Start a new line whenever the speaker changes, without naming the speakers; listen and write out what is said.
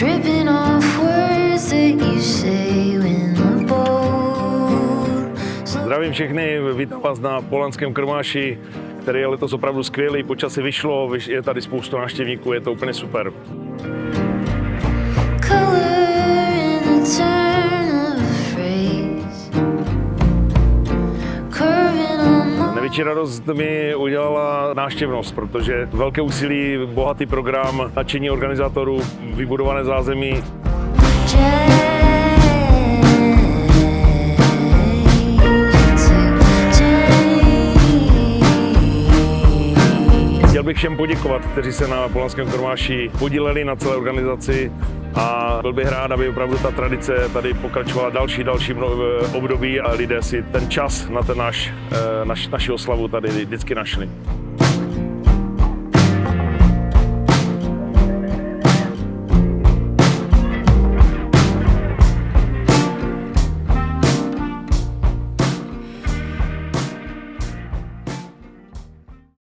Tripping off words that you say when the boat.
Zdravím všechny, vítám vás na Polanském Krmáši, který je letos opravdu skvělý, počasí vyšlo, je tady spoustu návštěvníků, je to úplně super. Největší radost mi udělala návštěvnost, protože velké úsilí, bohatý program, nadšení organizátorů, vybudované zázemí. Chtěl bych všem poděkovat, kteří se na Polanském Krmáši podíleli na celé organizaci a byl bych rád, aby opravdu ta tradice tady pokračovala další období a lidé si ten čas na naši oslavu tady vždycky našli.